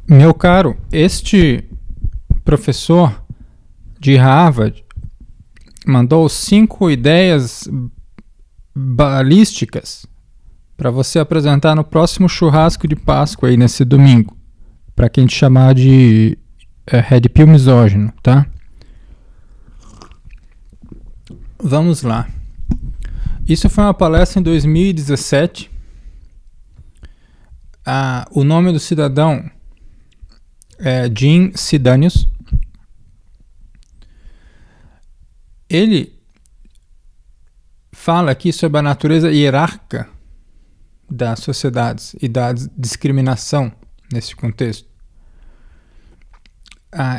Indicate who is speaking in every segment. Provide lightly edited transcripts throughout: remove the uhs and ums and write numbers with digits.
Speaker 1: Meu caro, este professor de Harvard mandou 5 ideias balísticas para você apresentar no próximo churrasco de Páscoa aí nesse domingo, para quem te chamar de Red Pill misógino, tá? Vamos lá. Isso foi uma palestra em 2017. O nome do cidadão é Jim Sidanius. Ele fala aqui sobre a natureza hierárquica das sociedades e da discriminação nesse contexto.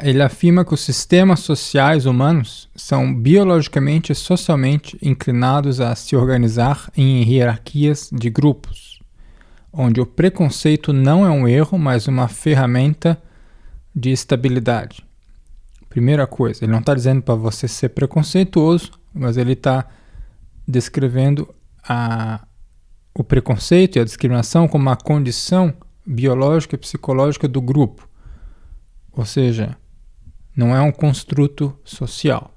Speaker 1: Ele afirma que os sistemas sociais humanos são biologicamente e socialmente inclinados a se organizar em hierarquias de grupos, onde o preconceito não é um erro, mas uma ferramenta de estabilidade. Primeira coisa, ele não está dizendo para você ser preconceituoso, mas ele está descrevendo o preconceito e a discriminação como uma condição biológica e psicológica do grupo. Ou seja, não é um construto social.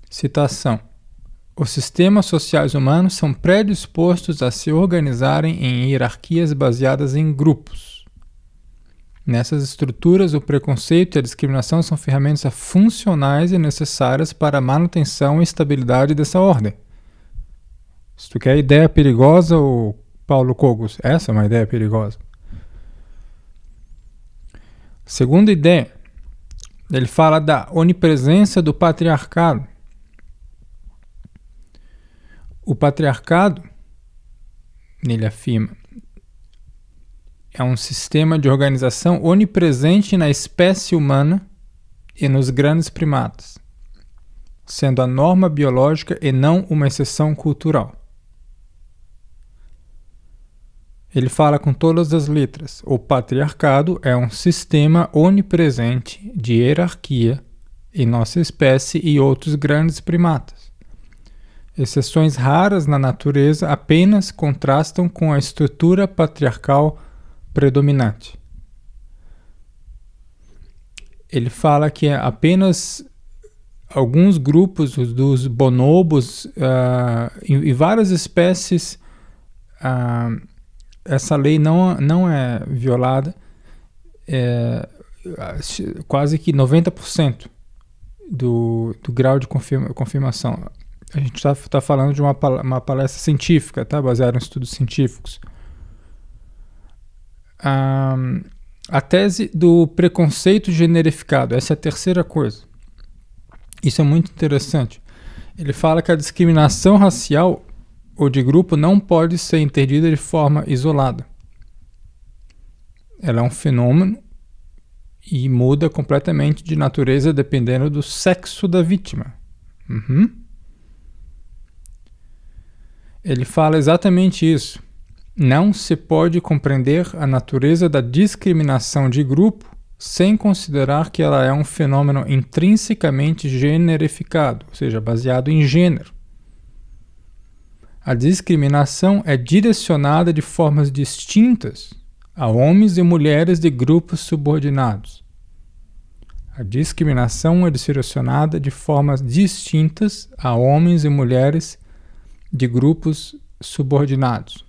Speaker 1: Citação. Os sistemas sociais humanos são predispostos a se organizarem em hierarquias baseadas em grupos. Nessas estruturas, o preconceito e a discriminação são ferramentas funcionais e necessárias para a manutenção e estabilidade dessa ordem. Se tu quer ideia perigosa, ou Paulo Cogos, essa é uma ideia perigosa. Segunda ideia, ele fala da onipresença do patriarcado. O patriarcado, ele afirma, é um sistema de organização onipresente na espécie humana e nos grandes primatas, sendo a norma biológica e não uma exceção cultural. Ele fala com todas as letras. O patriarcado é um sistema onipresente de hierarquia em nossa espécie e outros grandes primatas. Exceções raras na natureza apenas contrastam com a estrutura patriarcal predominante. Ele fala que apenas alguns grupos dos bonobos e várias espécies essa lei não é violada, quase que 90% do grau de confirmação. A gente está falando de uma palestra científica, tá? Baseada em estudos científicos. A tese do preconceito generificado, essa é a terceira coisa. Isso é muito interessante. Ele fala que a discriminação racial ou de grupo não pode ser entendida de forma isolada. Ela é um fenômeno e muda completamente de natureza dependendo do sexo da vítima. Ele fala exatamente isso. Não se pode compreender a natureza da discriminação de grupo sem considerar que ela é um fenômeno intrinsecamente generificado, ou seja, baseado em gênero. A discriminação é direcionada de formas distintas a homens e mulheres de grupos subordinados. A discriminação é direcionada de formas distintas a homens e mulheres de grupos subordinados.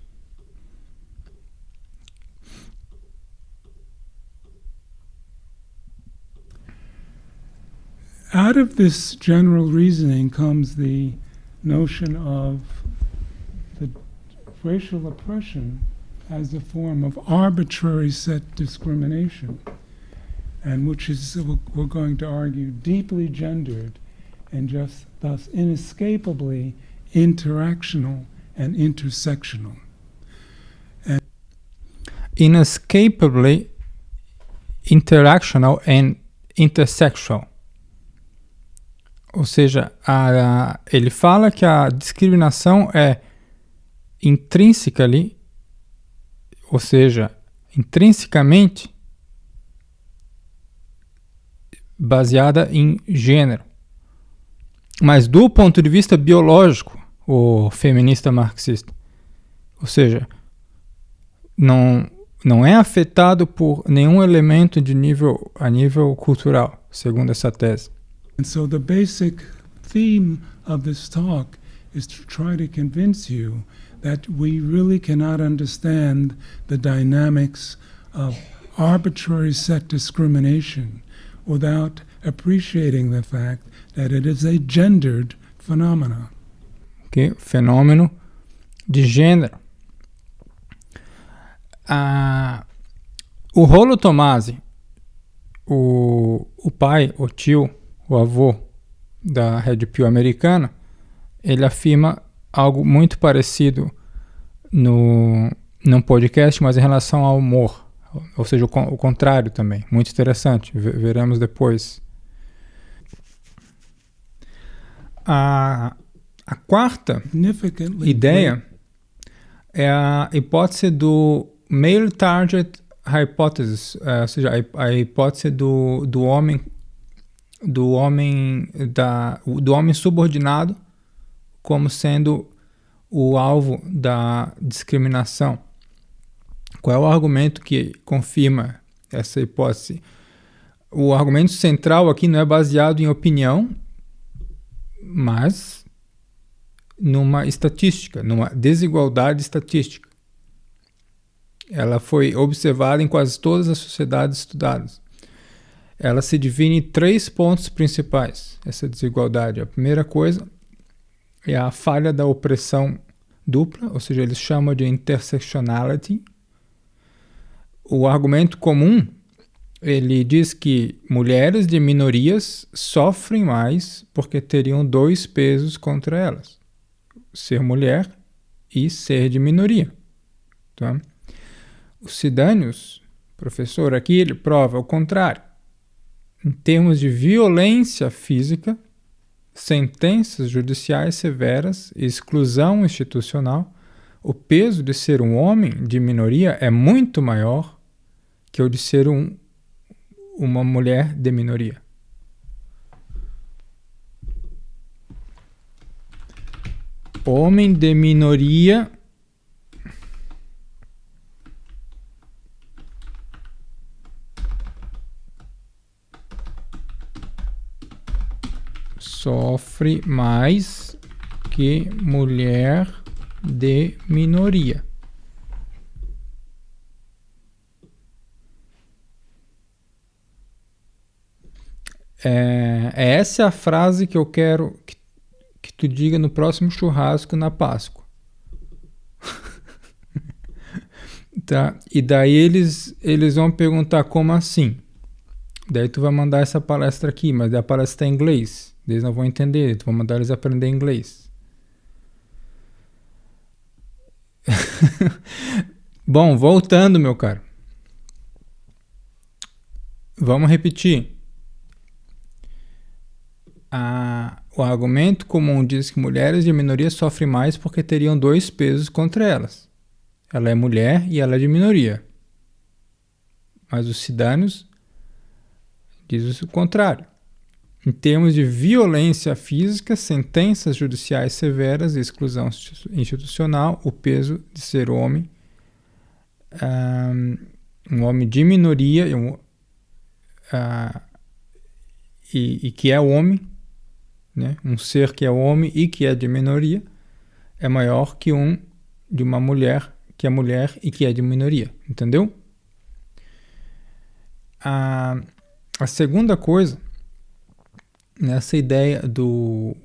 Speaker 2: Out of this general reasoning comes the notion of the racial oppression as a form of arbitrary set discrimination, and which is, we're going to argue, deeply gendered and just thus inescapably interactional and intersectional. And
Speaker 1: inescapably interactional and intersectional. Ou seja, ele fala que a discriminação é intrinsecamente, ou seja, intrinsecamente baseada em gênero. Mas do ponto de vista biológico, o feminista marxista, ou seja, não não é afetado por nenhum elemento a nível cultural, segundo essa tese.
Speaker 2: And so the basic theme of this talk is to try to convince you that we really cannot understand the dynamics of arbitrary set discrimination without appreciating the fact that it is a gendered phenomenon.
Speaker 1: Okay? Fenômeno de gênero. O Rollo Tomassi, o pai, o tio, o avô da Red Pill americana, ele afirma algo muito parecido num podcast, mas em relação ao humor. Ou seja, o contrário também. Muito interessante. Veremos depois. A quarta ideia é a hipótese do Male Target Hypothesis, ou seja, a hipótese do homem subordinado como sendo o alvo da discriminação. Qual é o argumento que confirma essa hipótese? O argumento central aqui não é baseado em opinião, mas numa estatística, numa desigualdade estatística. Ela foi observada em quase todas as sociedades estudadas. Ela se divide em 3 pontos principais, essa desigualdade. A primeira coisa é a falha da opressão dupla, ou seja, eles chamam de intersectionality. O argumento comum, ele diz que mulheres de minorias sofrem mais porque teriam 2 pesos contra elas. Ser mulher e ser de minoria. Tá? O Sidanius, professor aqui, ele prova o contrário. Em termos de violência física, sentenças judiciais severas e exclusão institucional, o peso de ser um homem de minoria é muito maior que o de ser uma mulher de minoria. Homem de minoria sofre mais que mulher de minoria. Essa é a frase que eu quero que tu diga no próximo churrasco na Páscoa. Tá? E daí eles vão perguntar como assim? Daí tu vai mandar essa palestra aqui, mas a palestra é em inglês. Eles não vão entender, tu vai mandar eles aprender inglês. Bom, voltando, meu caro. Vamos repetir. O argumento comum diz que mulheres de minoria sofrem mais porque teriam 2 pesos contra elas. Ela é mulher e ela é de minoria. Mas o Sidanius diz o contrário. Em termos de violência física, sentenças judiciais severas e exclusão institucional, o peso de ser homem, um homem de minoria e que é homem, né? Um ser que é homem e que é de minoria, é maior que de uma mulher que é mulher e que é de minoria. Entendeu? A segunda coisa, nessa ideia do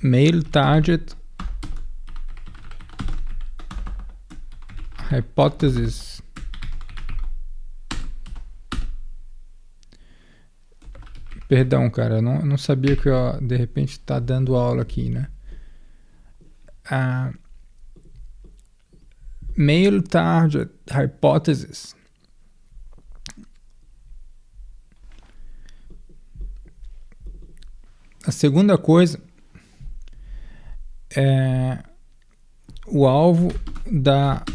Speaker 1: Male Target Hypothesis, perdão, cara, eu não sabia que eu, de repente, tá dando aula aqui, né? Male Target Hypothesis. A segunda coisa é o alvo da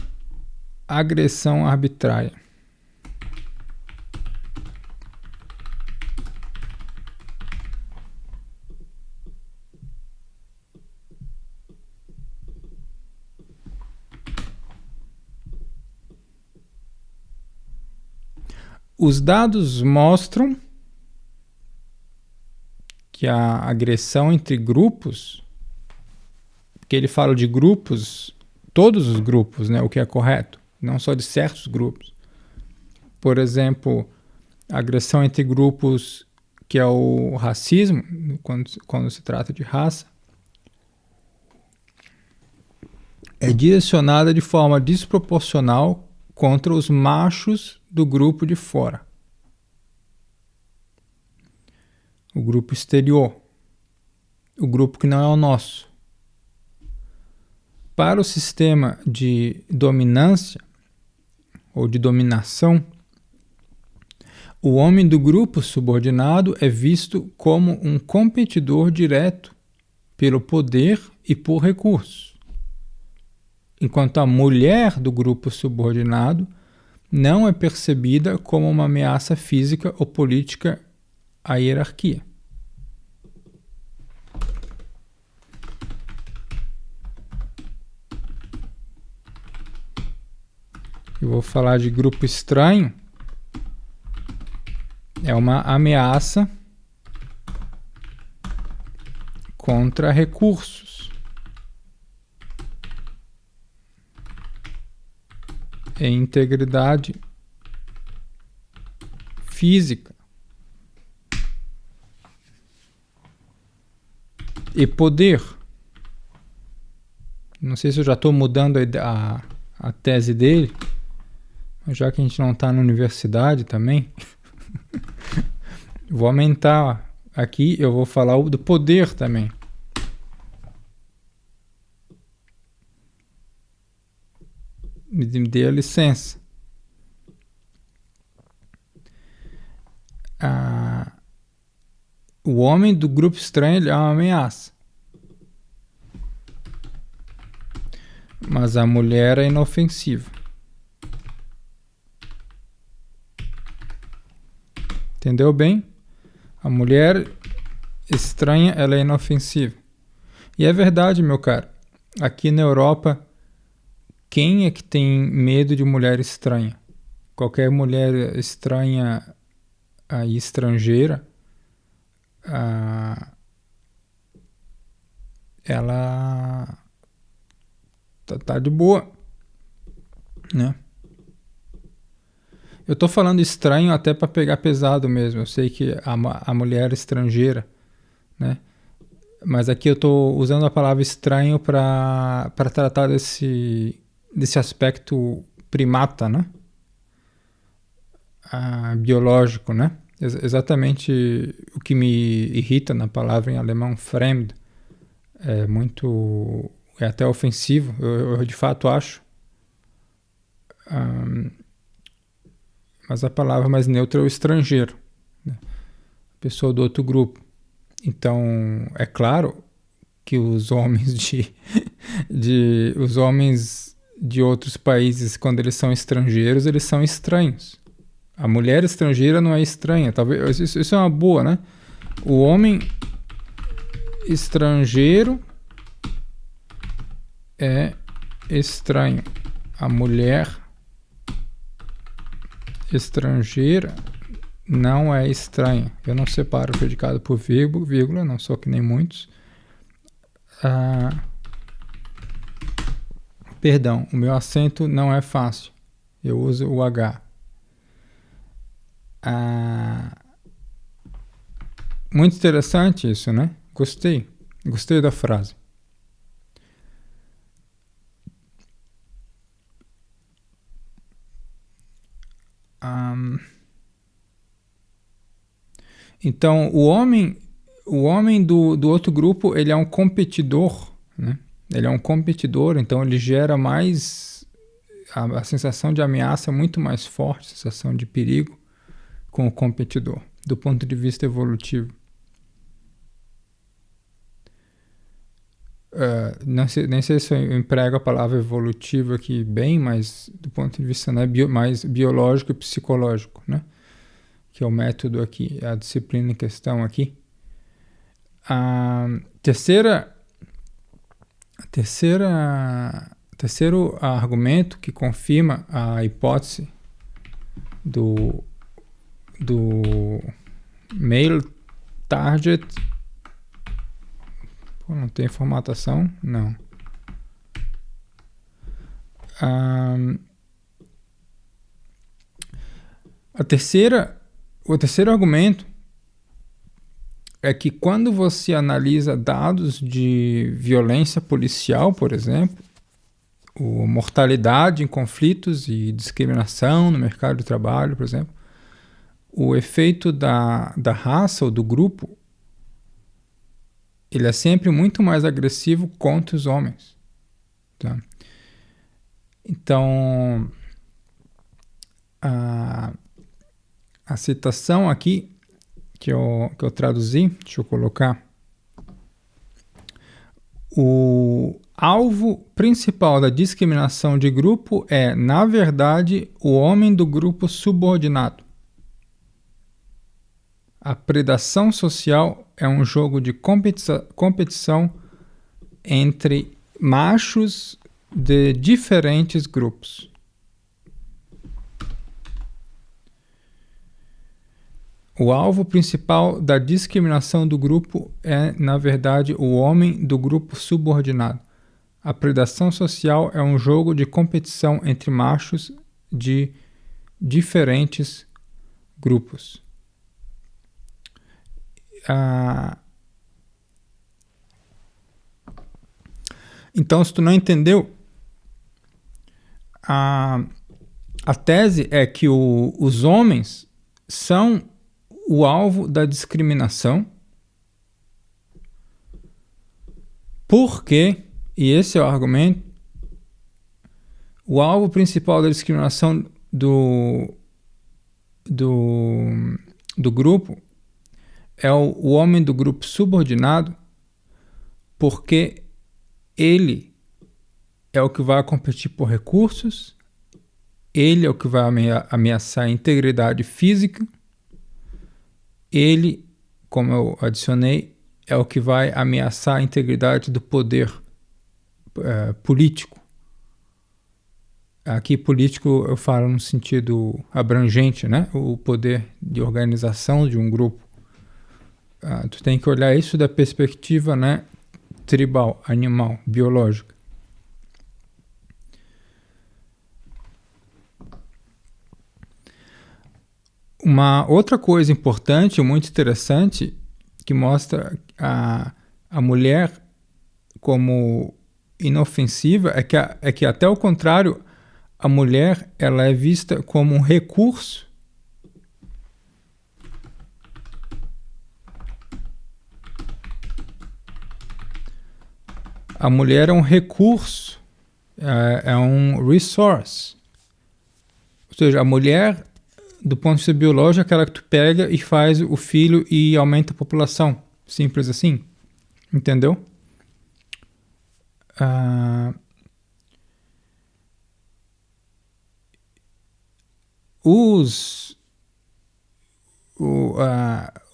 Speaker 1: agressão arbitrária. Os dados mostram que a agressão entre grupos, porque ele fala de grupos, todos os grupos, né, o que é correto, não só de certos grupos. Por exemplo, a agressão entre grupos, que é o racismo, quando se trata de raça, é direcionada de forma desproporcional contra os machos do grupo de fora. O grupo exterior. O grupo que não é o nosso. Para o sistema de dominância ou de dominação, o homem do grupo subordinado é visto como um competidor direto pelo poder e por recursos, enquanto a mulher do grupo subordinado não é percebida como uma ameaça física ou política à hierarquia. Eu vou falar de grupo estranho. É uma ameaça contra recursos e integridade física e poder. Não sei se eu já estou mudando a tese dele, mas já que a gente não está na universidade também, vou aumentar aqui, eu vou falar do poder também. Me dê a licença. O homem do grupo estranho, ele é uma ameaça. Mas a mulher é inofensiva. Entendeu bem? A mulher estranha, ela é inofensiva. E é verdade, meu caro. Aqui na Europa, quem é que tem medo de mulher estranha? Qualquer mulher estranha e estrangeira, ela tá de boa, né? Eu tô falando estranho até para pegar pesado mesmo. Eu sei que a mulher estrangeira, né? Mas aqui eu tô usando a palavra estranho para tratar desse aspecto primata, né? Biológico, né? Exatamente o que me irrita na palavra em alemão fremd. É até ofensivo, eu de fato acho. Mas a palavra mais neutra é o estrangeiro, né? Pessoa do outro grupo. Então, é claro que os homens os homens de outros países, quando eles são estrangeiros, eles são estranhos. A mulher estrangeira não é estranha. Talvez isso é uma boa, né? O homem estrangeiro é estranho. A mulher estrangeira não é estranha. Eu não separo o predicado por vírgula, não sou que nem muitos. Perdão, o meu acento não é fácil. Eu uso o H. Muito interessante isso, né? Gostei da frase. Então, o homem do outro grupo, ele é um competidor, né? Ele é um competidor, então ele gera mais a sensação de ameaça muito mais forte, a sensação de perigo com o competidor, do ponto de vista evolutivo. Nem sei se eu emprego a palavra evolutivo aqui bem, mas do ponto de vista, né, mais biológico e psicológico, né? Que é o método aqui, a disciplina em questão aqui. Terceiro argumento que confirma a hipótese do do male target. Pô, não tem formatação? Não. O terceiro argumento é que quando você analisa dados de violência policial, por exemplo, mortalidade em conflitos e discriminação no mercado de trabalho, por exemplo, o efeito da raça ou do grupo, ele é sempre muito mais agressivo contra os homens. Tá? Então, a citação aqui que eu traduzi, deixa eu colocar. O alvo principal da discriminação de grupo é, na verdade, o homem do grupo subordinado. A predação social é um jogo de competição entre machos de diferentes grupos. O alvo principal da discriminação do grupo é, na verdade, o homem do grupo subordinado. A predação social é um jogo de competição entre machos de diferentes grupos. Então, se tu não entendeu, a tese é que os homens são o alvo da discriminação, porque, e esse é o argumento, o alvo principal da discriminação do grupo é o homem do grupo subordinado, porque ele é o que vai competir por recursos, ele é o que vai ameaçar a integridade física, ele, como eu adicionei, é o que vai ameaçar a integridade do poder político. Aqui, político, eu falo no sentido abrangente, né? O poder de organização de um grupo. Tu tem que olhar isso da perspectiva, né, tribal, animal, biológica. Uma outra coisa importante, muito interessante, que mostra a mulher como inofensiva, é que até o contrário, a mulher ela é vista como um recurso. A mulher é um recurso, é um resource. Ou seja, a mulher, do ponto de vista biológico, é aquela que tu pega e faz o filho e aumenta a população. Simples assim. Entendeu?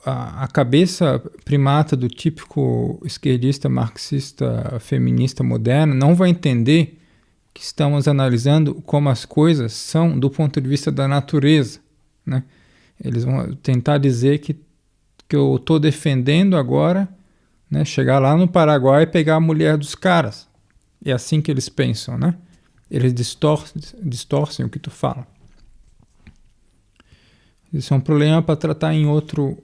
Speaker 1: A cabeça primata do típico esquerdista marxista feminista moderno não vai entender que estamos analisando como as coisas são do ponto de vista da natureza, né? Eles vão tentar dizer que eu estou defendendo agora, né, chegar lá no Paraguai e pegar a mulher dos caras. É assim que eles pensam, né? Eles distorcem o que tu fala. Isso é um problema para tratar em outro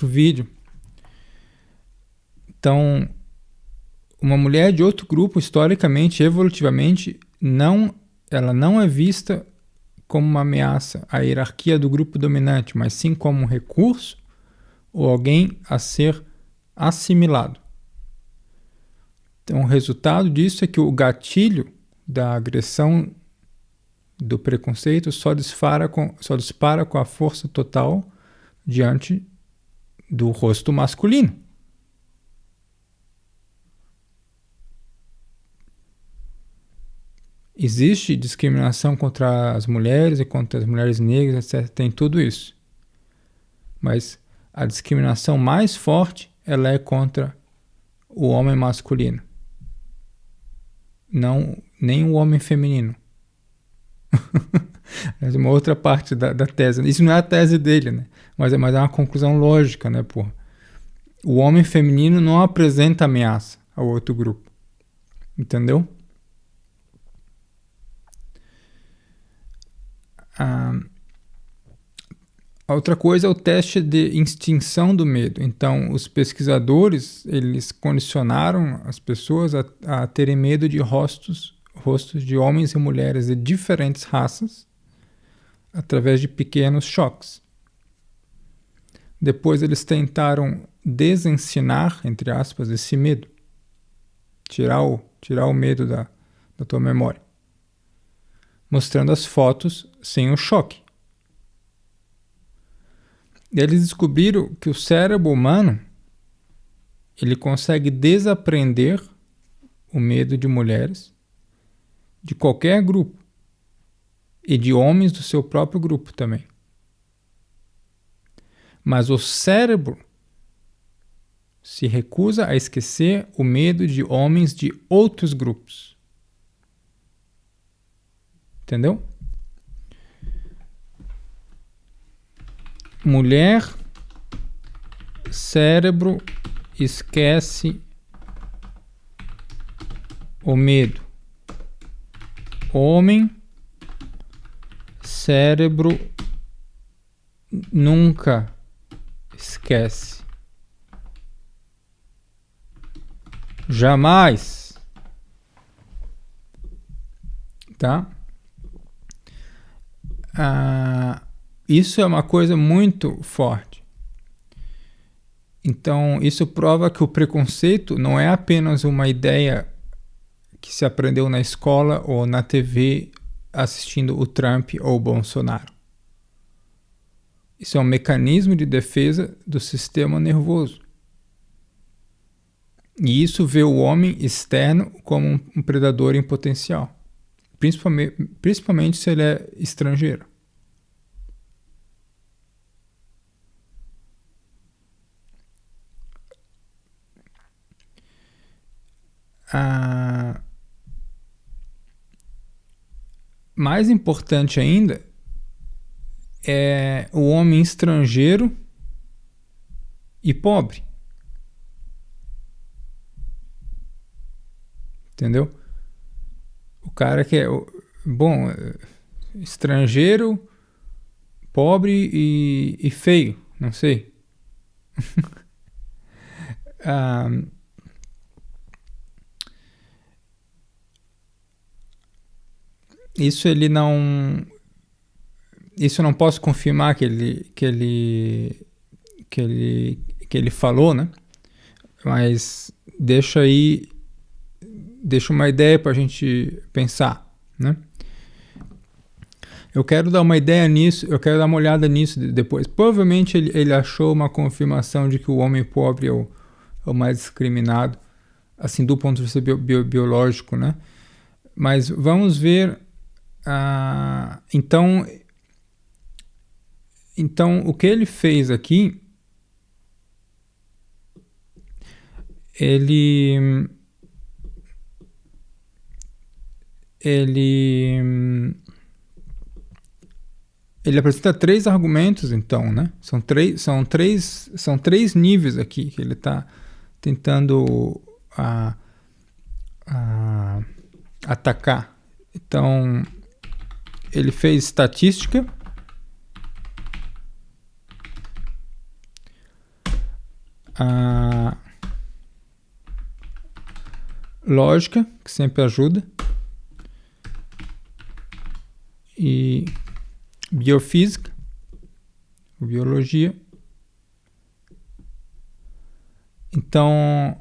Speaker 1: vídeo. Então, uma mulher de outro grupo, historicamente, evolutivamente, ela não é vista como uma ameaça à hierarquia do grupo dominante, mas sim como um recurso ou alguém a ser assimilado. Então, o resultado disso é que o gatilho da agressão, do preconceito, só dispara com a força total diante do rosto masculino. Existe discriminação contra as mulheres e contra as mulheres negras, etc. Tem tudo isso. Mas a discriminação mais forte, ela é contra o homem masculino. Nem o homem feminino. É uma outra parte da tese. Isso não é a tese dele, né? Mas é uma conclusão lógica, né, pô? O homem feminino não apresenta ameaça ao outro grupo. Entendeu? A outra coisa é o teste de extinção do medo. Então, os pesquisadores, eles condicionaram as pessoas a terem medo de rostos de homens e mulheres de diferentes raças através de pequenos choques. Depois eles tentaram desensinar, entre aspas, esse medo. Tirar o medo da tua memória. Mostrando as fotos sem o choque. E eles descobriram que o cérebro humano ele consegue desaprender o medo de mulheres de qualquer grupo e de homens do seu próprio grupo também. Mas o cérebro se recusa a esquecer o medo de homens de outros grupos. Entendeu? Mulher, cérebro, esquece o medo. Homem, cérebro, nunca esquece. Jamais. Tá? Isso é uma coisa muito forte. Então, isso prova que o preconceito não é apenas uma ideia que se aprendeu na escola ou na TV assistindo o Trump ou o Bolsonaro. Isso é um mecanismo de defesa do sistema nervoso. E isso vê o homem externo como um predador em potencial. Principalmente se ele é estrangeiro. Mais importante ainda é o homem estrangeiro e pobre. Entendeu? O cara que é estrangeiro, pobre e feio, não sei. Isso eu não posso confirmar que ele falou, né? Mas deixa uma ideia para a gente pensar, né? Eu quero dar uma ideia nisso, eu quero dar uma olhada nisso depois. Provavelmente ele achou uma confirmação de que o homem pobre é o mais discriminado, assim, do ponto de vista biológico, né? Mas vamos ver. Então, o que ele fez aqui, ele apresenta 3 argumentos, então, né? São três níveis aqui que ele está tentando atacar. Então, ele fez estatística, lógica, que sempre ajuda, e biofísica, biologia. Então,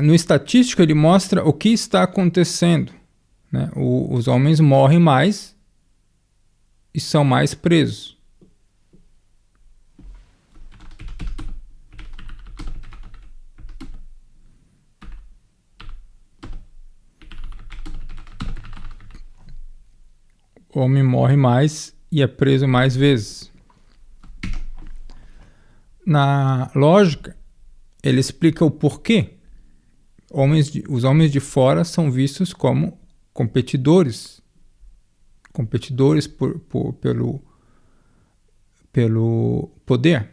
Speaker 1: no estatístico ele mostra o que está acontecendo, né? Os homens morrem mais e são mais presos. O homem morre mais e é preso mais vezes. Na lógica, ele explica o porquê os homens de fora são vistos como competidores pelo poder.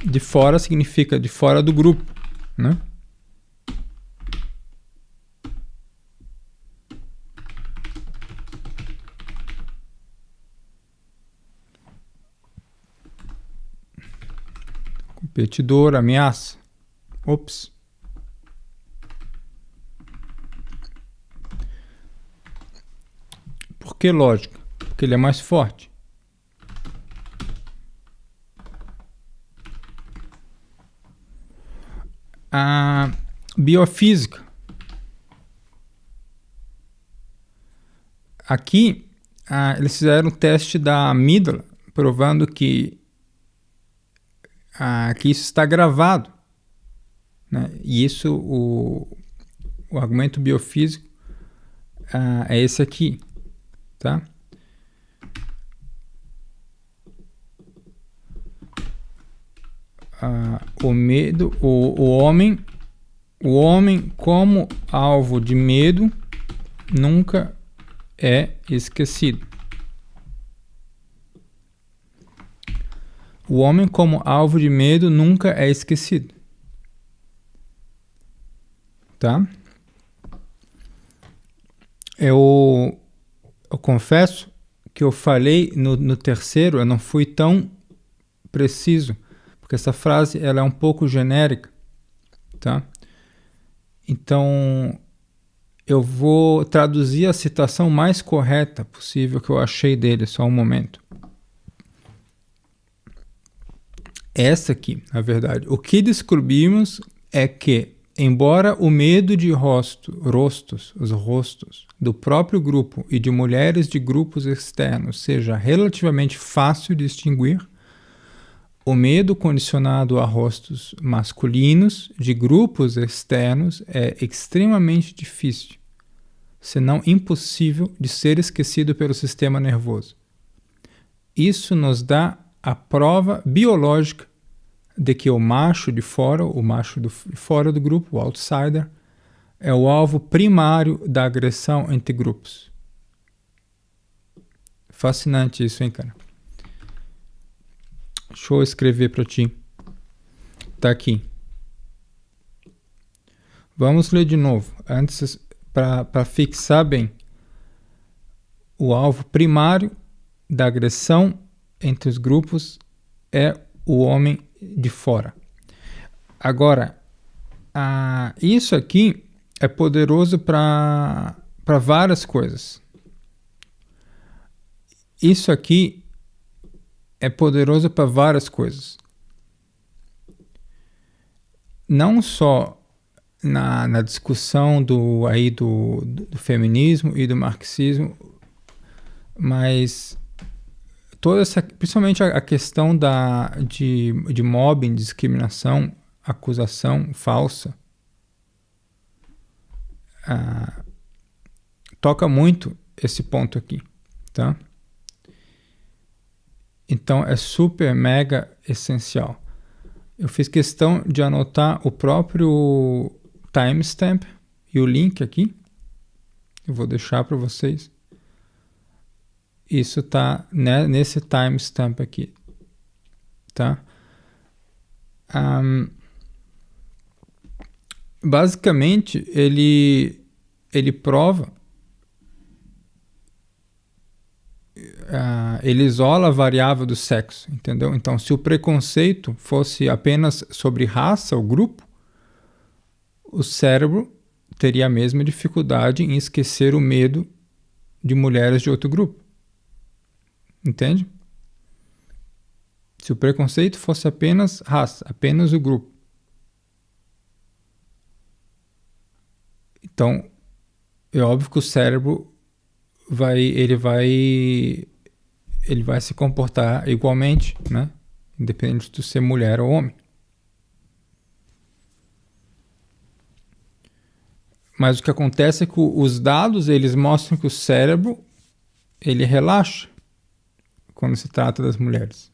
Speaker 1: De fora significa de fora do grupo, né? Competidor, ameaça. Ops. Por que lógica? Porque ele é mais forte. A biofísica. Aqui, eles fizeram um teste da amígdala, provando que isso está gravado, né? E isso, o argumento biofísico é esse aqui, tá? O medo, o homem como alvo de medo nunca é esquecido. O homem como alvo de medo nunca é esquecido. Tá? Eu confesso que eu falei no terceiro, eu não fui tão preciso, porque essa frase ela é um pouco genérica, tá? Então, eu vou traduzir a citação mais correta possível que eu achei dele, só um momento. Essa aqui, na verdade. O que descobrimos é que, embora o medo de os rostos do próprio grupo e de mulheres de grupos externos seja relativamente fácil de distinguir, o medo condicionado a rostos masculinos de grupos externos é extremamente difícil, se não impossível, de ser esquecido pelo sistema nervoso. Isso nos dá a prova biológica de que o macho de fora do grupo, o outsider, é o alvo primário da agressão entre grupos. Fascinante isso, hein, cara? Deixa eu escrever para ti. Tá aqui. Vamos ler de novo, antes para fixar bem. O alvo primário da agressão entre os grupos é o homem de fora. Agora, isso aqui é poderoso para várias coisas. Isso aqui é poderoso para várias coisas. Não só na discussão do feminismo e do marxismo, mas toda essa, principalmente a questão de mobbing, discriminação, acusação falsa, toca muito esse ponto aqui, tá? Então é super mega essencial. Eu fiz questão de anotar o próprio timestamp e o link aqui. Eu vou deixar para vocês. Isso tá nesse timestamp aqui, tá? Basicamente, ele prova, ele isola a variável do sexo, entendeu? Então, se o preconceito fosse apenas sobre raça ou grupo, o cérebro teria a mesma dificuldade em esquecer o medo de mulheres de outro grupo. Entende? Se o preconceito fosse apenas raça, apenas o grupo. Então, é óbvio que o cérebro vai se comportar igualmente, né? Independente de ser mulher ou homem. Mas o que acontece é que os dados, eles mostram que o cérebro ele relaxa quando se trata das mulheres.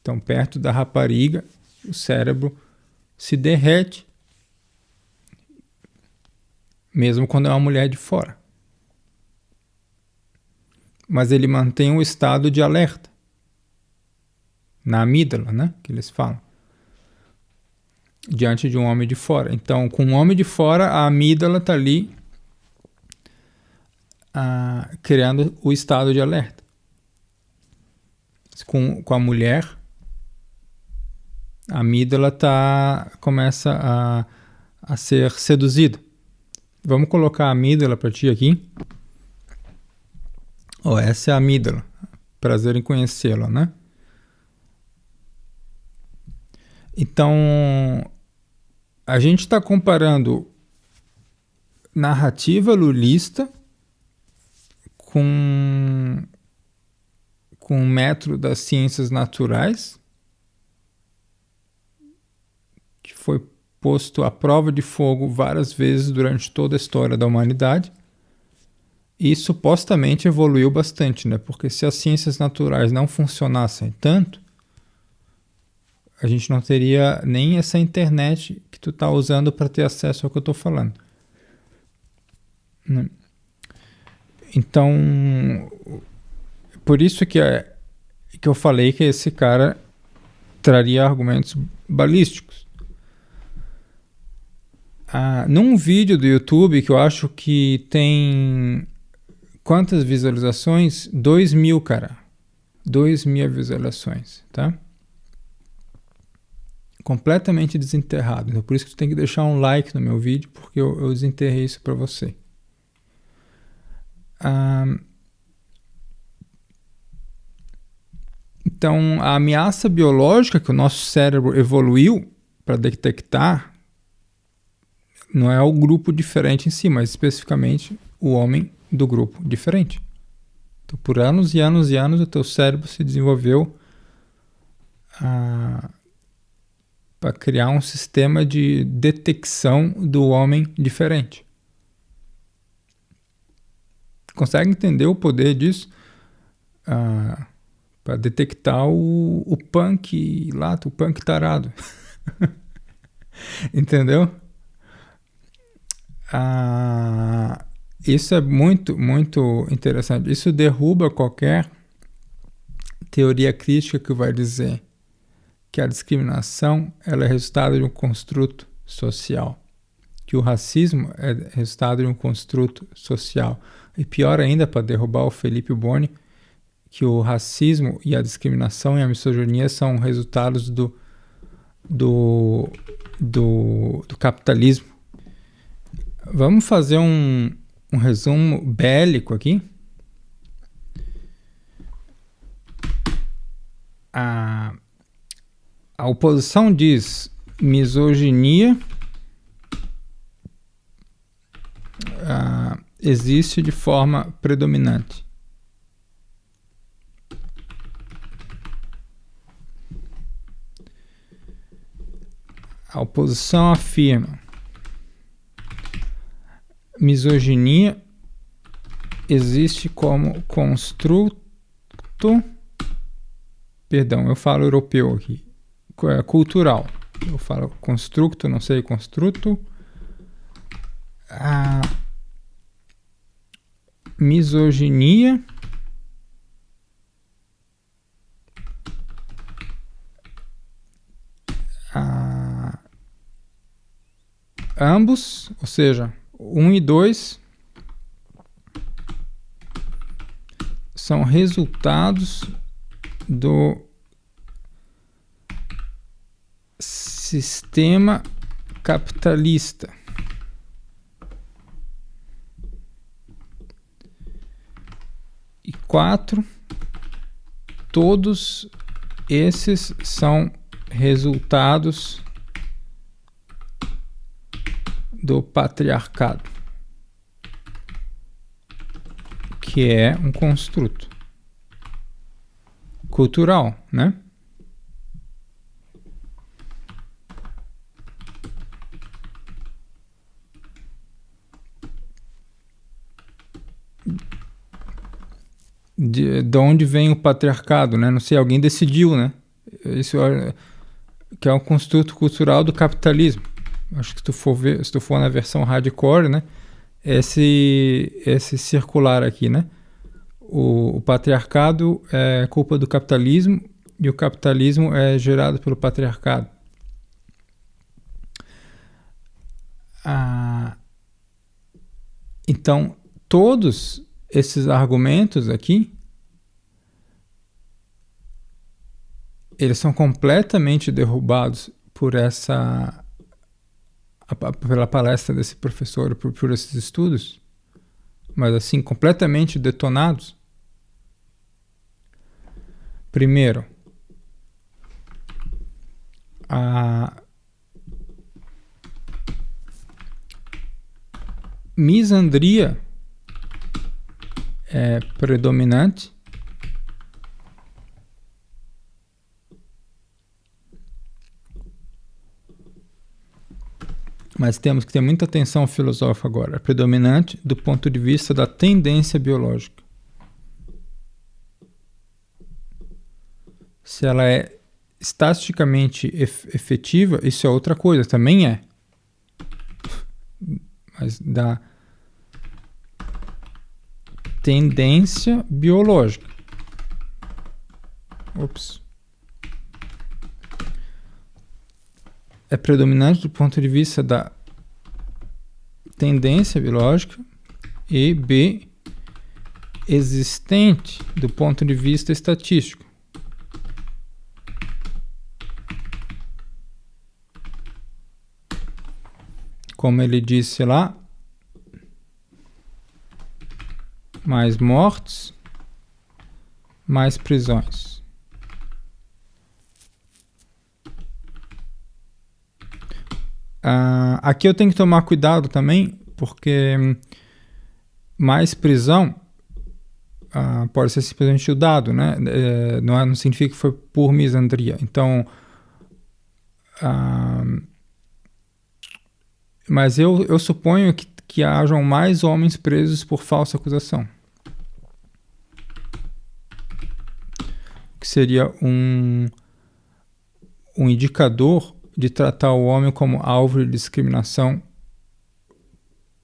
Speaker 1: Então, perto da rapariga, o cérebro se derrete, mesmo quando é uma mulher de fora. Mas ele mantém um estado de alerta na amígdala, né, que eles falam, diante de um homem de fora. Então, com um homem de fora, a amígdala está ali criando o estado de alerta. Com a mulher, a amígdala começa a ser seduzida. Vamos colocar a amígdala para ti aqui. Essa é a amígdala. Prazer em conhecê-la, né? Então, a gente está comparando narrativa lulista com o método das ciências naturais, que foi posto à prova de fogo várias vezes durante toda a história da humanidade, e supostamente evoluiu bastante, né? Porque se as ciências naturais não funcionassem tanto, a gente não teria nem essa internet que tu está usando para ter acesso ao que eu estou falando. Então, por isso que eu falei que esse cara traria argumentos balísticos. Num vídeo do YouTube que eu acho que tem quantas visualizações? 2.000, cara. 2.000 visualizações, tá? Completamente desenterrado. Então, por isso que tu tem que deixar um like no meu vídeo, porque eu desenterrei isso para você. Então, a ameaça biológica que o nosso cérebro evoluiu para detectar não é o grupo diferente em si, mas especificamente o homem do grupo diferente. Então, por anos e anos e anos, o teu cérebro se desenvolveu para criar um sistema de detecção do homem diferente. Consegue entender o poder disso? Para detectar o punk lá, o punk tarado. Entendeu? Isso é muito, muito interessante. Isso derruba qualquer teoria crítica que vai dizer que a discriminação ela é resultado de um construto social, que o racismo é resultado de um construto social. E pior ainda, para derrubar o Felipe Boni, que o racismo e a discriminação e a misoginia são resultados do capitalismo. Vamos fazer um resumo bélico aqui. A oposição diz misoginia existe de forma predominante. A oposição afirma misoginia existe como construto, perdão, eu falo europeu aqui, cultural. Eu falo construto, não sei, construto. A misoginia ambos, ou seja, 1 e 2 são resultados do sistema capitalista. E 4, todos esses são resultados do patriarcado, que é um construto cultural, né? de onde vem o patriarcado, né? Não sei, alguém decidiu, né? Isso que é um construto cultural do capitalismo. Acho que se tu for na versão hardcore, né? Esse circular aqui, né? O patriarcado é culpa do capitalismo e o capitalismo é gerado pelo patriarcado. Então, todos esses argumentos aqui, eles são completamente derrubados pela palestra desse professor, por esses estudos, mas assim, completamente detonados. Primeiro, a misandria é predominante, mas temos que ter muita atenção filosófica agora. É predominante do ponto de vista da tendência biológica. Se ela é estatisticamente efetiva, isso é outra coisa, também é. Mas da tendência biológica. É predominante do ponto de vista da tendência biológica e B, existente do ponto de vista estatístico. Como ele disse lá, mais mortes, mais prisões. Aqui eu tenho que tomar cuidado também, porque mais prisão pode ser simplesmente o dado, né? Não significa que foi por misandria. Então, mas eu suponho que hajam mais homens presos por falsa acusação. Que seria um indicador de tratar o homem como alvo de discriminação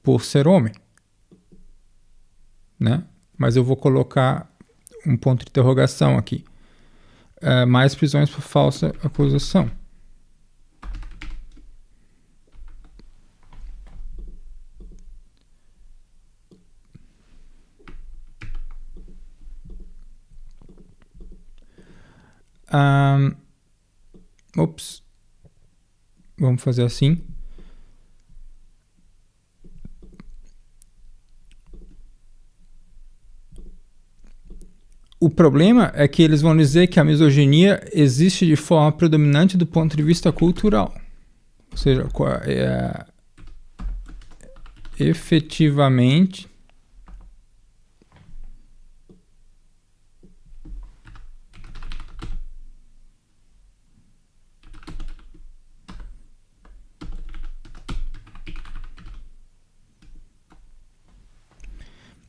Speaker 1: por ser homem, né? Mas eu vou colocar um ponto de interrogação aqui. Mais prisões por falsa acusação. Vamos fazer assim. O problema é que eles vão dizer que a misoginia existe de forma predominante do ponto de vista cultural. Ou seja, efetivamente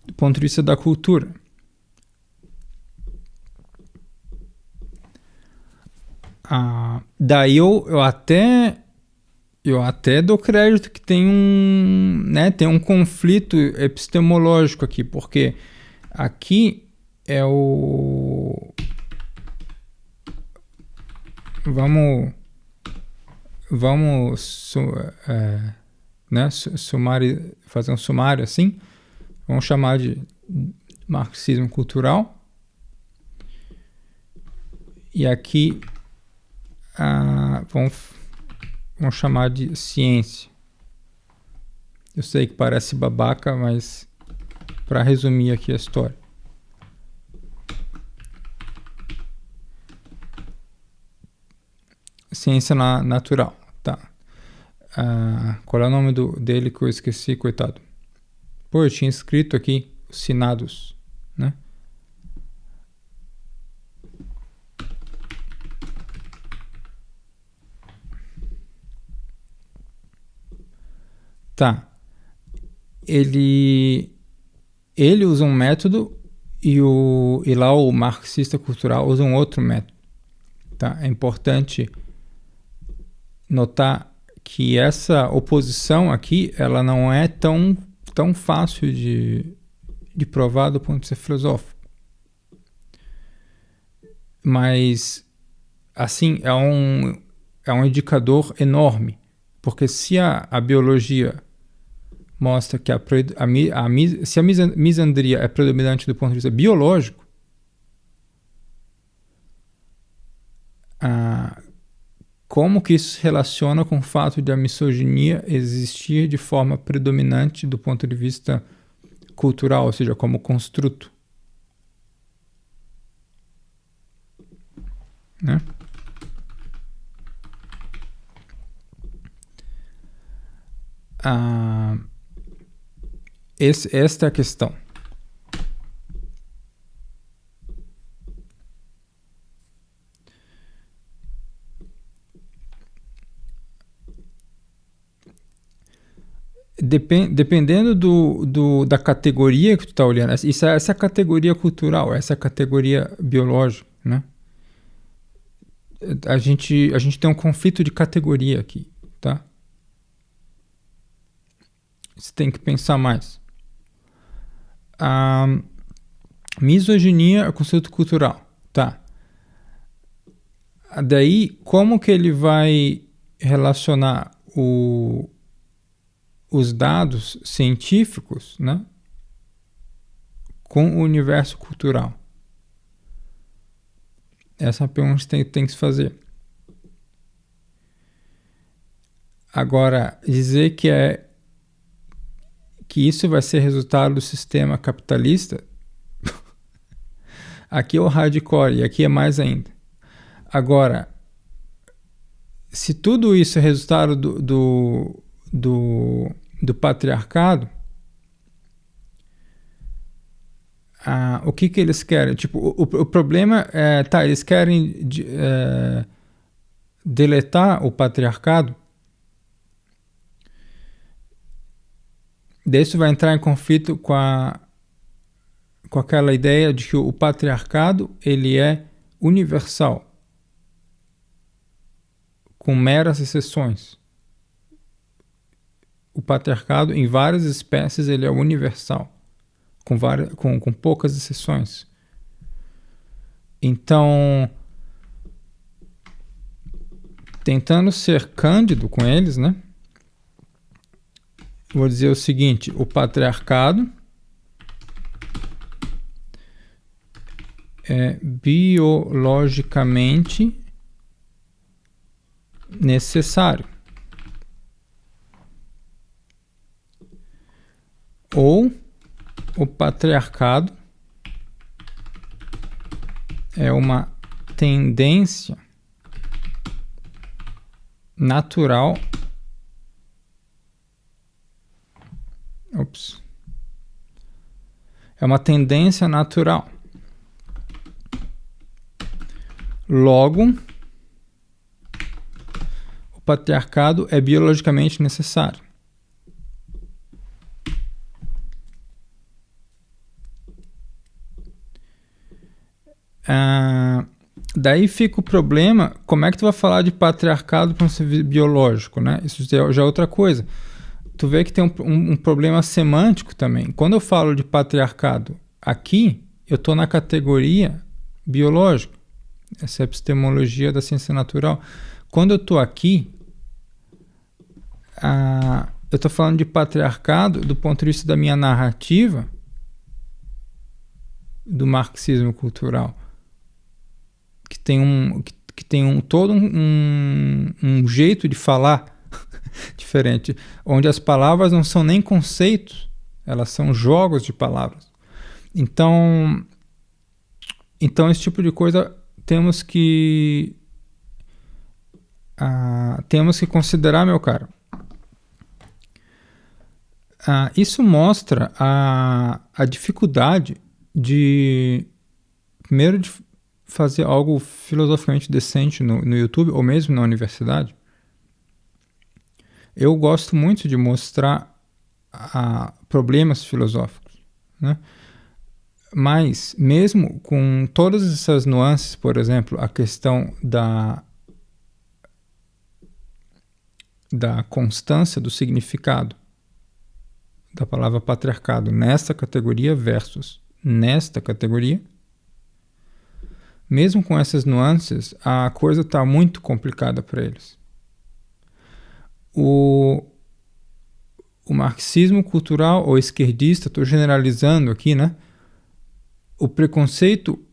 Speaker 1: do ponto de vista da cultura. Daí eu até dou crédito que tem um conflito epistemológico aqui, porque aqui é o... Vamos fazer um sumário assim. Vamos chamar de marxismo cultural. E aqui vamos chamar de ciência. Eu sei que parece babaca, mas para resumir aqui a história. Ciência natural, tá. Qual é o nome dele que eu esqueci, coitado? Pô, eu tinha escrito aqui, Sinados, né? Tá. Ele usa um método E lá o marxista cultural usa um outro método. Tá? É importante notar que essa oposição aqui, ela não é tão fácil de provar do ponto de vista filosófico. Mas, assim, é um indicador enorme. Porque se a biologia mostra que se a misandria é predominante do ponto de vista biológico, como que isso se relaciona com o fato de a misoginia existir de forma predominante do ponto de vista cultural, ou seja, como construto? Né? Esta é a questão. Dependendo da categoria que tu está olhando, essa é a categoria cultural, essa é a categoria biológica, né? A gente tem um conflito de categoria aqui, tá? Você tem que pensar mais. A misoginia é o conceito cultural, tá? Daí, como que ele vai relacionar os dados científicos, né, com o universo cultural? Essa é uma pergunta que tem que se fazer. Agora, dizer que isso vai ser resultado do sistema capitalista, aqui é o hardcore e aqui é mais ainda. Agora, se tudo isso é resultado do patriarcado, o que eles querem? Tipo, o problema é, eles querem deletar o patriarcado. Daí isso vai entrar em conflito com aquela ideia de que o patriarcado ele é universal, com meras exceções. O patriarcado em várias espécies ele é universal, com poucas exceções. Então, tentando ser cândido com eles, né? Vou dizer o seguinte: o patriarcado é biologicamente necessário. Ou o patriarcado é uma tendência natural. É uma tendência natural. Logo, o patriarcado é biologicamente necessário. Daí fica o problema, como é que tu vai falar de patriarcado para um biológico, né? Isso já é outra coisa. Tu vê que tem um problema semântico também. Quando eu falo de patriarcado aqui, eu estou na categoria biológica. Essa é a epistemologia da ciência natural. Quando eu estou aqui, eu estou falando de patriarcado do ponto de vista da minha narrativa do marxismo cultural, que tem todo um jeito de falar diferente, onde as palavras não são nem conceitos, elas são jogos de palavras. Então esse tipo de coisa temos que considerar, meu caro. Isso mostra a dificuldade primeiro de fazer algo filosoficamente decente no YouTube ou mesmo na universidade. Eu gosto muito de mostrar problemas filosóficos, né? Mas, mesmo com todas essas nuances, por exemplo, a questão da constância do significado da palavra patriarcado nesta categoria versus nesta categoria, mesmo com essas nuances, a coisa está muito complicada para eles. O marxismo cultural ou esquerdista, estou generalizando aqui, né? O preconceito,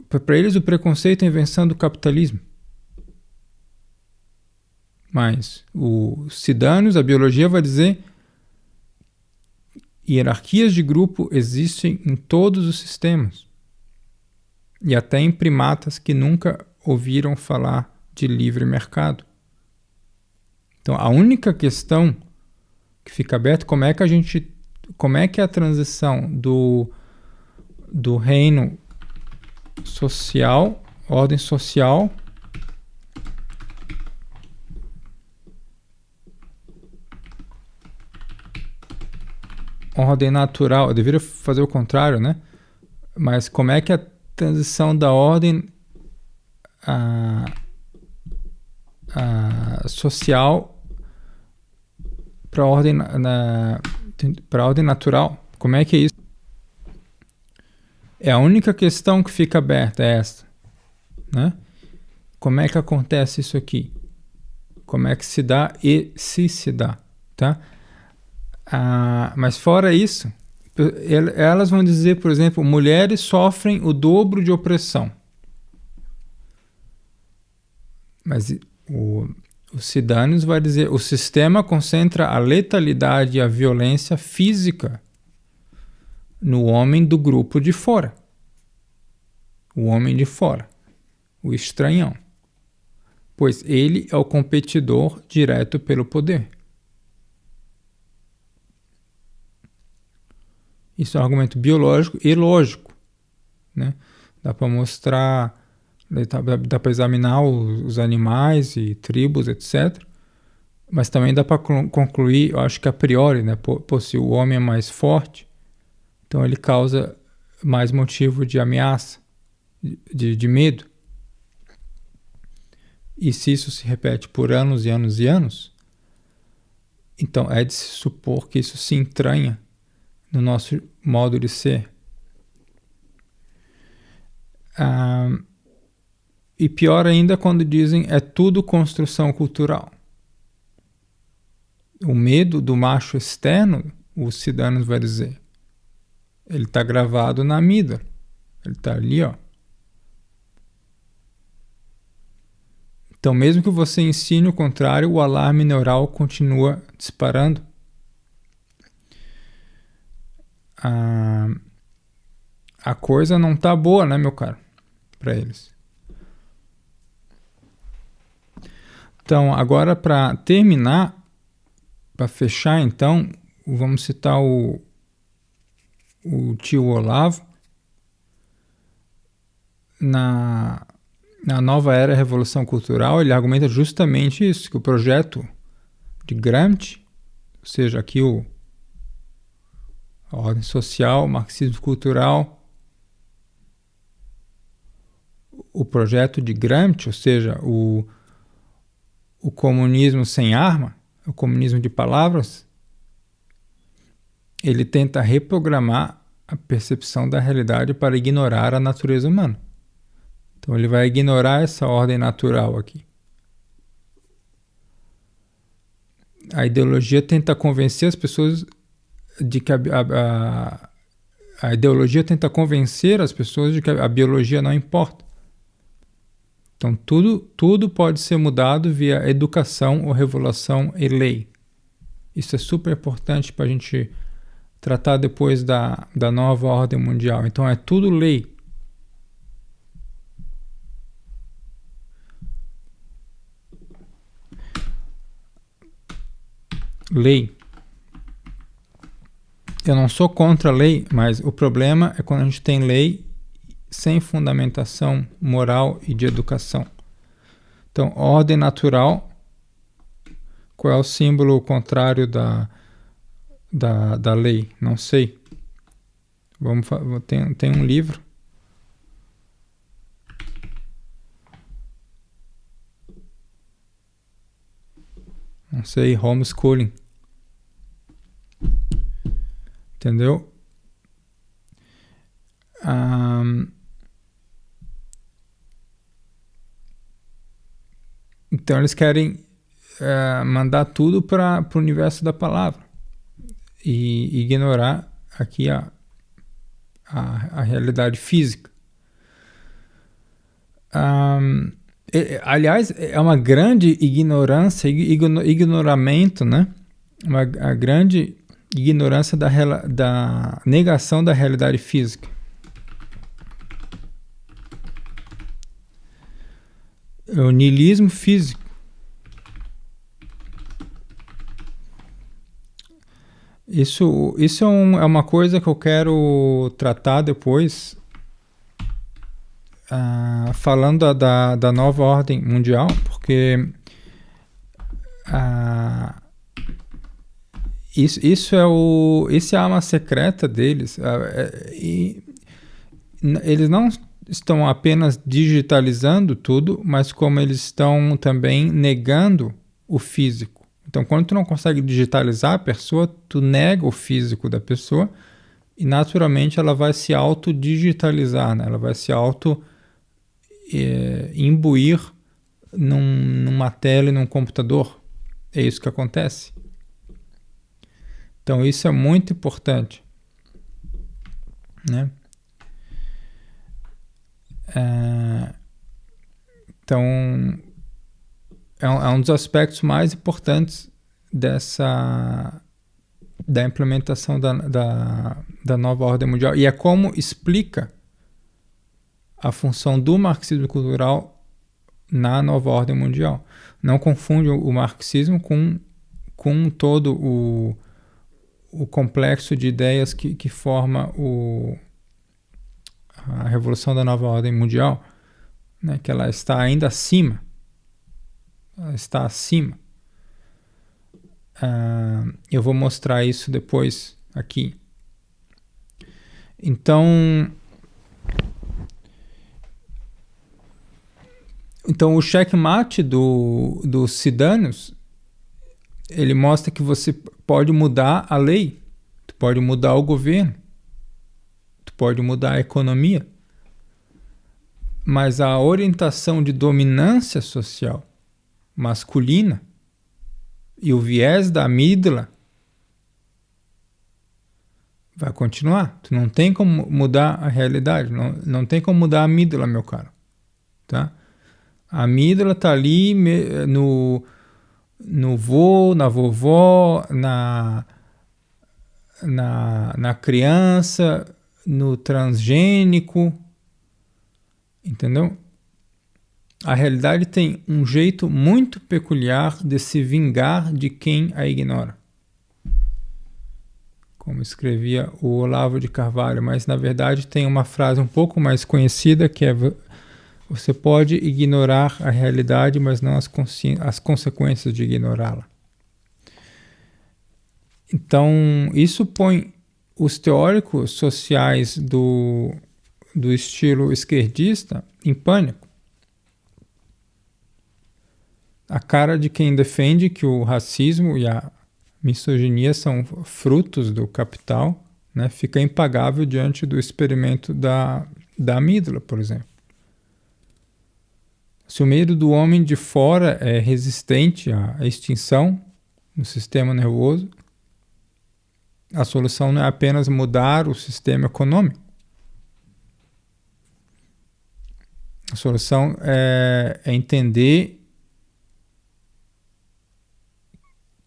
Speaker 1: para eles o preconceito é a invenção do capitalismo. Mas o Sidânios, a biologia, vai dizer hierarquias de grupo existem em todos os sistemas. E até em primatas que nunca ouviram falar de livre mercado. Então a única questão que fica aberta, como é que é a transição do reino social, ordem social, ordem natural, eu deveria fazer o contrário, né? Mas como é que é a transição da ordem social para a ordem, ordem natural? Como é que é isso? É a única questão que fica aberta, é essa, né? Como é que acontece isso aqui? Como é que se dá e se dá, tá? Mas fora isso, elas vão dizer, por exemplo, mulheres sofrem o dobro de opressão. Mas o Sidânios vai dizer, o sistema concentra a letalidade e a violência física no homem do grupo de fora. O homem de fora, o estranhão. Pois ele é o competidor direto pelo poder. Isso é um argumento biológico e lógico, né? Dá para mostrar, dá para examinar os animais e tribos, etc. Mas também dá para concluir, eu acho que a priori, né? Se o homem é mais forte, então ele causa mais motivo de ameaça, de medo. E se isso se repete por anos e anos e anos, então é de se supor que isso se entranha no nosso modo de ser. E pior ainda quando dizem é tudo construção cultural. O medo do macho externo, o Sidânios vai dizer, ele está gravado na amígdala. Ele está ali, ó. Então, mesmo que você ensine o contrário, o alarme neural continua disparando. A coisa não tá boa, né, meu caro? Para eles. Então, agora para terminar, para fechar, então, vamos citar o tio Olavo. Na nova era Revolução Cultural, ele argumenta justamente isso, que o projeto de Gramsci, ou seja, aqui a ordem social, o marxismo cultural, o projeto de Gramsci, ou seja, o comunismo sem arma, o comunismo de palavras, ele tenta reprogramar a percepção da realidade para ignorar a natureza humana. Então ele vai ignorar essa ordem natural aqui. A ideologia tenta convencer as pessoas de que a ideologia tenta convencer as pessoas de que a biologia não importa. Então tudo pode ser mudado via educação ou revolução e lei. Isso é super importante para a gente tratar depois da nova ordem mundial. Então é tudo lei. Lei. Eu não sou contra a lei, mas o problema é quando a gente tem lei sem fundamentação moral e de educação. Então, ordem natural, qual é o símbolo contrário da lei? Não sei. Tem um livro. Não sei, homeschooling. Entendeu? Então eles querem mandar tudo para o universo da palavra e ignorar aqui a realidade física. Aliás, é uma grande ignorância, ignoramento, né? A grande ignorância da negação da realidade física. O niilismo físico. Isso é uma coisa que eu quero tratar depois, falando da nova ordem mundial, porque isso é a alma secreta deles. Eles não estão apenas digitalizando tudo, mas como eles estão também negando o físico. Então, quando tu não consegue digitalizar a pessoa, tu nega o físico da pessoa e, naturalmente, ela vai se autodigitalizar, né? Ela vai se imbuir numa tela e num computador. É isso que acontece. Então, isso é muito importante, né? Então, é um dos aspectos mais importantes da implementação da nova ordem mundial. E é como explica a função do marxismo cultural na nova ordem mundial. Não confunde o marxismo com todo o complexo de ideias que forma a revolução da nova ordem mundial, né? Que ela está ainda acima. Ela está acima. Eu vou mostrar isso depois aqui. Então o checkmate do Sidânios, ele mostra que você pode mudar a lei, tu pode mudar o governo, tu pode mudar a economia, mas a orientação de dominância social masculina e o viés da amígdala vai continuar. Tu não tem como mudar a realidade, não tem como mudar a amígdala, meu caro, tá? A amígdala está ali no vô, na vovó, na criança, no transgênico, entendeu? A realidade tem um jeito muito peculiar de se vingar de quem a ignora. Como escrevia o Olavo de Carvalho, mas na verdade tem uma frase um pouco mais conhecida que é: você pode ignorar a realidade, mas não as consequências de ignorá-la. Então, isso põe os teóricos sociais do estilo esquerdista em pânico. A cara de quem defende que o racismo e a misoginia são frutos do capital, né, fica impagável diante do experimento da amígdala, por exemplo. Se o medo do homem de fora é resistente à extinção no sistema nervoso, a solução não é apenas mudar o sistema econômico. A solução é entender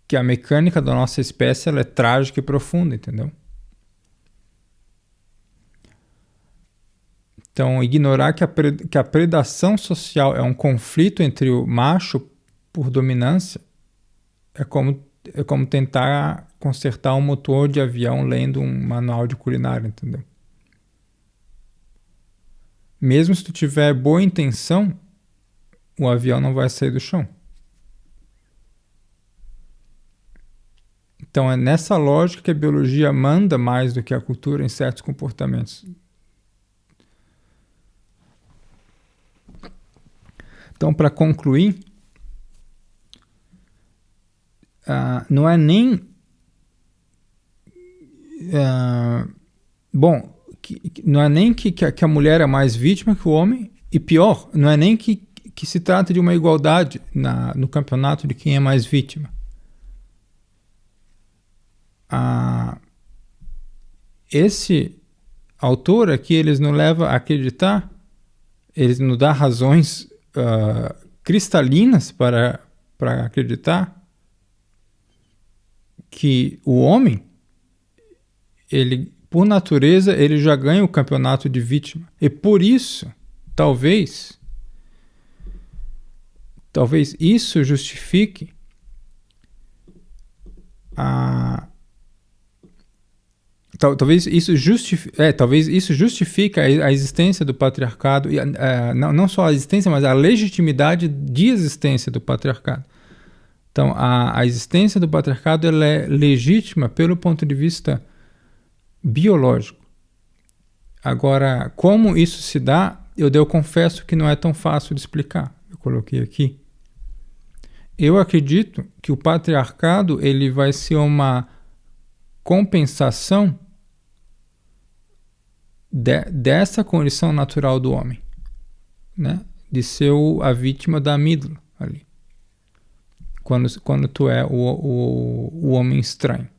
Speaker 1: que a mecânica da nossa espécie ela é trágica e profunda, entendeu? Então, ignorar que a predação social é um conflito entre o macho por dominância é como tentar consertar um motor de avião lendo um manual de culinária, entendeu? Mesmo se tu tiver boa intenção, o avião não vai sair do chão. Então é nessa lógica que a biologia manda mais do que a cultura em certos comportamentos. Então, para concluir, não é nem... não é nem que a mulher é mais vítima que o homem, e pior, não é nem que se trata de uma igualdade no campeonato de quem é mais vítima. Esse autor aqui, eles nos leva a acreditar, eles nos dá razões cristalinas para acreditar que o homem, ele, por natureza, ele já ganha o campeonato de vítima. E por isso, talvez isso justifique talvez isso justifique a existência do patriarcado, não só a existência, mas a legitimidade de existência do patriarcado. Então, a existência do patriarcado ela é legítima pelo ponto de vista biológico. Agora, como isso se dá, eu confesso que não é tão fácil de explicar. Eu coloquei aqui. Eu acredito que o patriarcado ele vai ser uma compensação dessa condição natural do homem, né? De ser a vítima da amígdala ali. Quando tu é o homem estranho.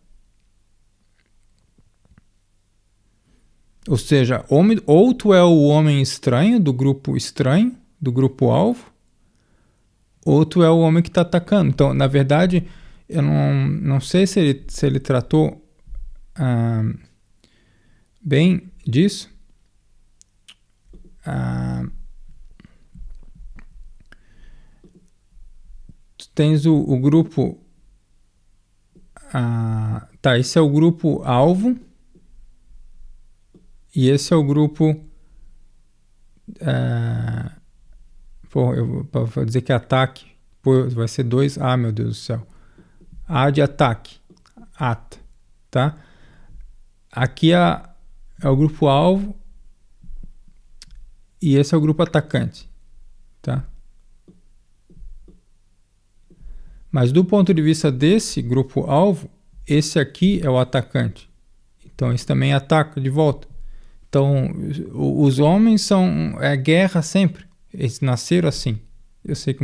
Speaker 1: Ou seja, ou tu é o homem estranho, do grupo alvo, ou tu é o homem que está atacando. Então, na verdade, eu não sei se ele tratou bem disso. Tu tens o grupo... esse é o grupo alvo. E esse é o grupo... eu vou dizer que é ataque. Vai ser 2... meu Deus do céu. A de ataque. Ata. Tá? Aqui é o grupo alvo. E esse é o grupo atacante. Tá? Mas do ponto de vista desse grupo alvo, esse aqui é o atacante. Então esse também ataca de volta. Então os homens são... guerra sempre. Eles nasceram assim. Eu sei que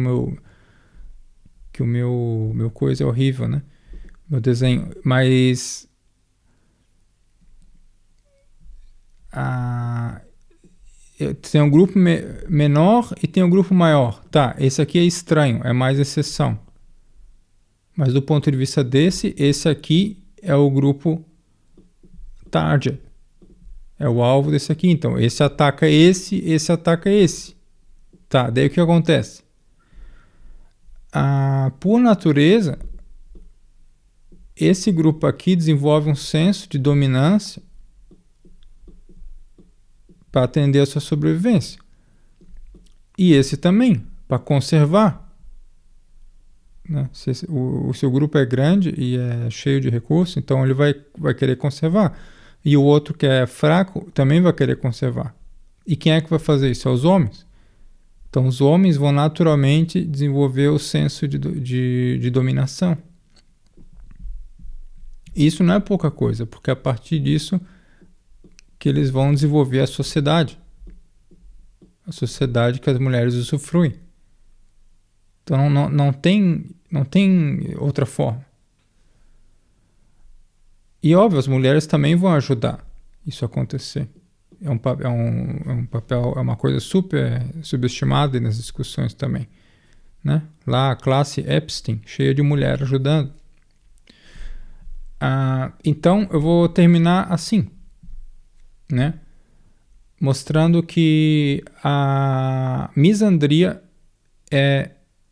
Speaker 1: o meu coisa é horrível, né? Meu desenho. Mas... tem um grupo menor e tem um grupo maior. Tá, esse aqui é estranho, é mais exceção. Mas do ponto de vista esse aqui é o grupo target. É o alvo desse aqui. Então, esse ataca esse ataca esse. Tá, daí o que acontece? Por natureza, esse grupo aqui desenvolve um senso de dominância para atender a sua sobrevivência. E esse também, para conservar. Né? Se o seu grupo é grande e é cheio de recursos, então ele vai querer conservar. E o outro que é fraco também vai querer conservar. E quem é que vai fazer isso? São os homens. Então os homens vão naturalmente desenvolver o senso de dominação. Isso não é pouca coisa, porque a partir disso que eles vão desenvolver a sociedade. A sociedade que as mulheres usufruem. Então não tem outra forma. E óbvio, as mulheres também vão ajudar isso a acontecer. É um papel, é uma coisa super subestimada nas discussões também. Né? Lá a classe Epstein, cheia de mulheres ajudando. Então eu vou terminar assim. Né? Mostrando que a misandria é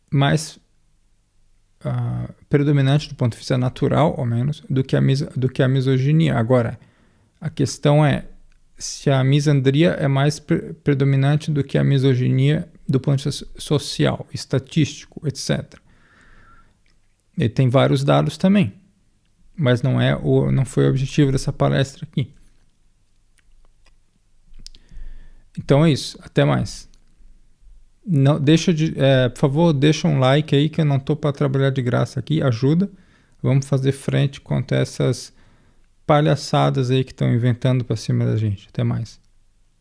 Speaker 1: mais predominante do ponto de vista natural, ao menos, do que a misoginia. Agora, a questão é se a misandria é mais predominante do que a misoginia do ponto de vista social, estatístico, etc. E tem vários dados também. mas não foi o objetivo dessa palestra aqui. Então é isso, até mais. Não, por favor, deixa um like aí, que eu não estou para trabalhar de graça aqui, ajuda. Vamos fazer frente contra essas palhaçadas aí que estão inventando para cima da gente. Até mais.